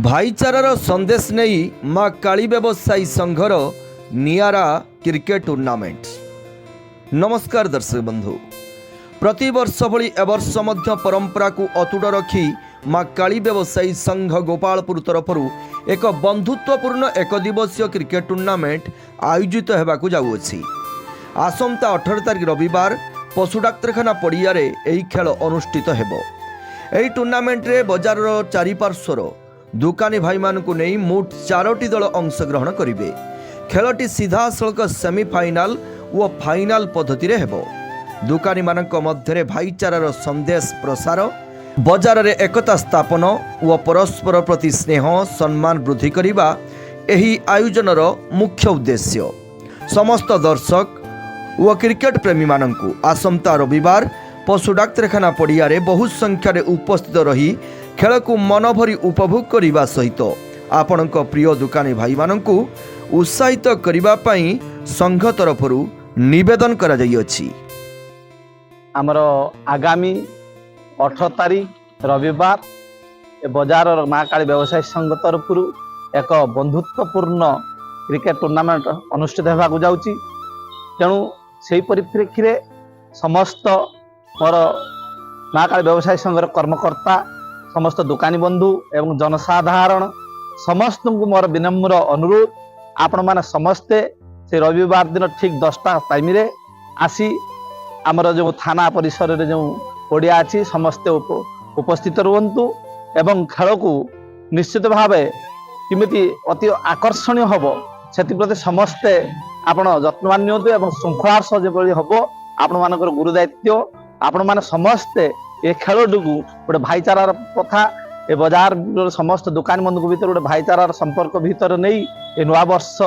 भाईचारार संदेश नहीं माँ काली व्यवसायी संघर नियारा क्रिकेट टूर्नामेंट। नमस्कार दर्शक बंधु, प्रति वर्ष भली एवर्ष मध्य परंपरा को अतुट रखी माँ काली व्यवसायी संघ गोपालपुर तरफ एक बंधुत्वपूर्ण एक दिवसीय क्रिकेट टूर्नामेंट आयोजित होगाकू जाउछि। आसंता 18 तारिख रविवार पशु डाक्तरखाना पड़िया यही खेल अनुष्ठित हेबो। एही टूर्नामेंट रे बजार चारिपार्श्वर दुकानी भाई मानकु नहीं मोट 4टी दल अंशग्रहण करिवे। खेलटी सीधा सड़क सेमिफाइनाल व फाइनाल पद्धति रे हेबो। दुकानी मानक मध्यरे भाईचारार संदेश प्रसार, बजार रे एकता स्थापन व परस्पर प्रति स्नेह सम्मान वृद्धि करिबा एही आयोजनर मुख्य उद्देश्य। समस्त दर्शक व क्रिकेट प्रेमी मानकु आसंता रविवार पशु डाक्तरखाना पड़िया रे बहुत संख्यार उपस्थित रही खेल को मन भरी उपभोग करने सहित आपणक प्रिय दुकानी भाई मानकु उत्साहित करने पाई संघ तरफ निवेदन करा जाइछि। आमर आगामी 18 तारिख रविवार बजार माँ काली व्यवसायी संघ तरफ एक बंधुत्वपूर्ण क्रिकेट टूर्नामेंट अनुष्ठित होगा जाउछि। तेणु से परिप्रेक्षी रे समस्त मोर माँ काली व्यवसायी संघर कर्मकर्ता, समस्त दुकानी बंधु एवं जनसाधारण समस्त को मोर विनम्र अनुरोध, आपण माने समस्ते से रविवार दिन ठीक 10टा टाइम रे आसी आमर जो थाना परिसर रे जो पड़िया अच्छी समस्ते उपस्थित रुहतु एवं खेल को निश्चित भाव किमिति अति आकर्षणीय हम से प्रति समस्ते आपण जत्नवान नियंतु एवं श्रृंखलार सह जो हम आपण मानकर गुरु दायित्व आपण माने समस्ते ए खेल को गोटे भाईचारार प्रथा ए बजार समस्त दुकान बंधु भीतर गोटे भाईचारार संपर्क भीतर नहीं ए नवा वर्ष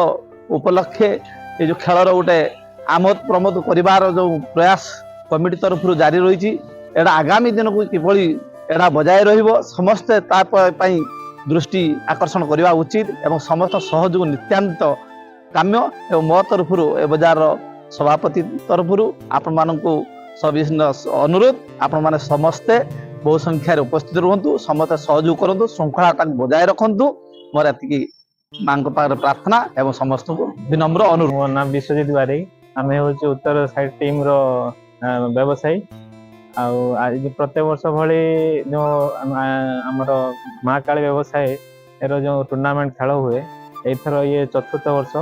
उपलक्षे ये जो खेलर गोटे आमोद प्रमोद करिवार जो प्रयास कमिटी तरफ जारी रही एटा आगामी दिन को किभली एटा बजाय रहिबो समस्ते ता पई दृष्टि आकर्षण करवा उचित एवं समस्त सहयोग नित्यांत काम्य एवं मो तरफ ए बजार सभापति तरफ आपण मानकु सविशेष अनुरोध, आपण माने समस्ते बहु संख्यार उपस्थित रुहतु, समस्त सहयोग करंतु, श्रृंखला बजाय रखंतु। मोर एतिकी मांग पार प्रार्थना एवं समस्त को विनम्र अनुरोध। मो नाम विश्वजित बारे, आमे होचे उत्तर साइड टीम रो व्यवसायी। आज प्रत्येक वर्ष भली जो हमर माँ काली व्यवसाय रो जो टूर्नामेंट खेल हुए एथर ये 4th वर्ष,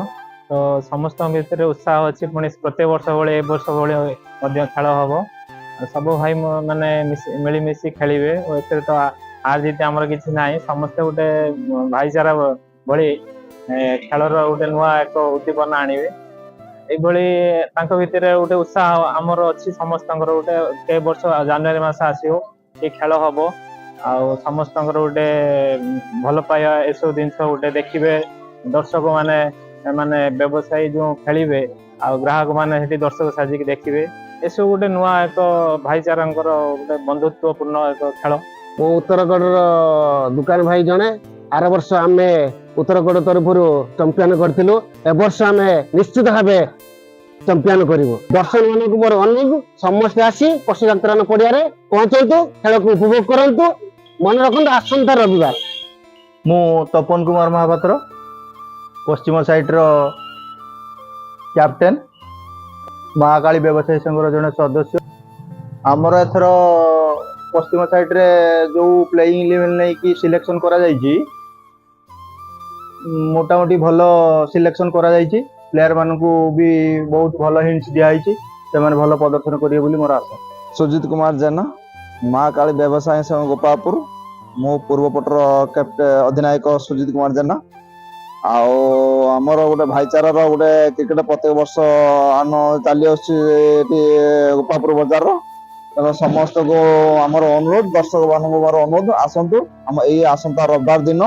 तो समस्त भितर उत्साह अच्छी। पुणी प्रत्येक वर्ष भाई ए वर्ष भाई खेल हम सब भाई माने मिलमिशि खेलिए। ए तो हार जीत आमर किसी ना, समस्ते गोटे भाईचारा भली खेलर गोटे नुआ एक उद्दीपना आणवे ये भितर गोटे उत्साह आमर अच्छी। समस्त गोटे वर्ष जनवरी मास आसो ये खेल हम आ समस्त गोटे भल पाया एसब जिन गोटे देखिए दर्शक माने माने व्यवसायी जो खेलिए आ ग्राहक माने दर्शक साजिक देखिए एसब गोटे नुआ एक भाईचारा गोटे बंधुत्वपूर्ण एक खेल। मो उत्तरगढ़ दुकान भाई जने आर वर्ष आम उत्तरगढ़ तरफ चंपियन करूँ, ए वर्ष आम निश्चित भाव चंपियन करूँ। दर्शक मान मोर अनुरोध समस्ते आसी पशु डाक्तरखाना पड़िया पहुंचतु, खेल को उपभोग करंतु। मन रखु आसंता रविवार। मु तपन कुमार महापात्र, पश्चिम साइड रो कैप्टेन, माँ काली व्यवसायी संघ जड़े सदस्य। आमर एथर पश्चिम साइड रे जो प्लेइंग इलेवन नहीं कि सिलेक्शन करा जायछि, मोटामोटी भल सिलेक्शन करा जायछि। प्लेयर मानकु भी बहुत भल हिंट्स दिया जायछि, से माने भल प्रदर्शन करिवे बोली मोर आशा। सुजित कुमार जेना, माँ काली व्यवसायी संघ गोपालपुर, मो पूर्वपटर कैप्टेन अधिनायक सुजित कुमार जेना। आमर गोटे भाईचारार गोटे क्रिकेट प्रत्येक वर्ष आन चली गोपालपुर बजार। समस्त को आमर अनुरोध, दर्शक मान मोर अनुरोध आसतु आम ये आसंता रविवार दिन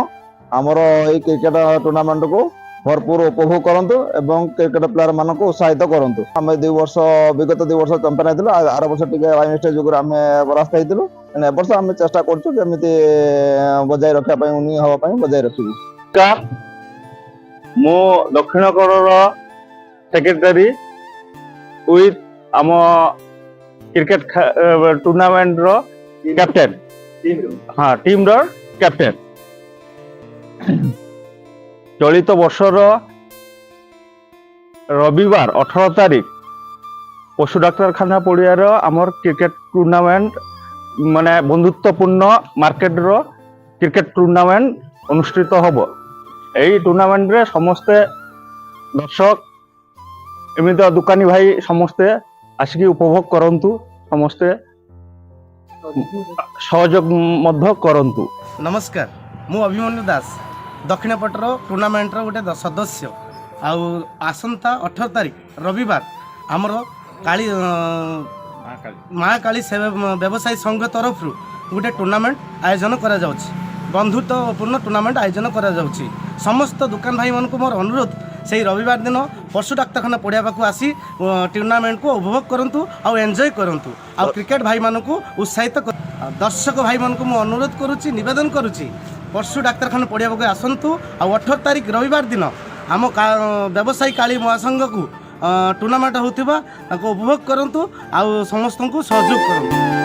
आमर ये क्रिकेट टूर्नामेंट को भरपूर उपभोग करंतु एवं क्रिकेट प्लेयर मान को उत्साहित करंतु। आम विगत 2 वर्ष चंपियन होइतिलु, आर वर्ष टिके बाय मिस्टेक जोगर आम परास्त होइतिलु। ए वर्ष आम चेष्टा करछु जेमिति बजाय रखा पई उनी हवा पई बजाय रखिबु। मो दक्षिणकड़ सेक्रेटरी विथ आम क्रिकेट टूर्नामेंट रो कैप्टेन, हाँ टीम रो कैप्टेन। ଚଳିତ ବର୍ଷର ରବିବାର 18 ତାରିଖ ପଶୁ ଡାକ୍ତରଖାନା ପଡ଼ିଆର ଆମର କ୍ରିକେଟ ଟୁର୍ଣ୍ଣାମେଣ୍ଟ ମାନେ ବନ୍ଧୁତ୍ୱପୂର୍ଣ୍ଣ ମାର୍କେଟର କ୍ରିକେଟ ଟୁର୍ଣ୍ଣାମେଣ୍ଟ ଅନୁଷ୍ଠିତ ହେବ। ଏହି ଟୁର୍ଣ୍ଣାମେଣ୍ଟରେ ସମସ୍ତେ ଦର୍ଶକ ଏମିତି ଦୋକାନୀ ଭାଇ ସମସ୍ତେ ଆସିକି ଉପଭୋଗ କରନ୍ତୁ, ସମସ୍ତେ ସହଯୋଗ ମଧ୍ୟ କରନ୍ତୁ। नमस्कार मु अभिमन्यु दास दक्षिण पटर टूर्णामेंटर गोटे सदस्य आउ आसंता 18 तारिख रविवार आमर काली माँ काली व्यवसायी संघ तरफ गोटे टूर्णामेंट आयोजन करा जाउछि। बंधुत्वपूर्ण टूर्णामेंट आयोजन करा जाउछि। समस्त दुकान भाई मानक मोर अनुरोध से रविवार दिन पशु डाक्तखाना पड़िया पाखु आसी टूर्णामेंट को उपभोग करंतु आउ एंजॉय करंतु आउ क्रिकेट भाई मानक उत्साहित दर्शक भाई मानक मु अनुरोध करुच्ची निवेदन करुच्ची पशु डाक्तखाना पड़िया पाखु आसंतु आउ 18 तारिख रविवार दिन आम व्यवसायी काली महासंघ को टूर्णामेंट होतिबा उपभोग करंतु आउ समस्त को सहयोग करंतु।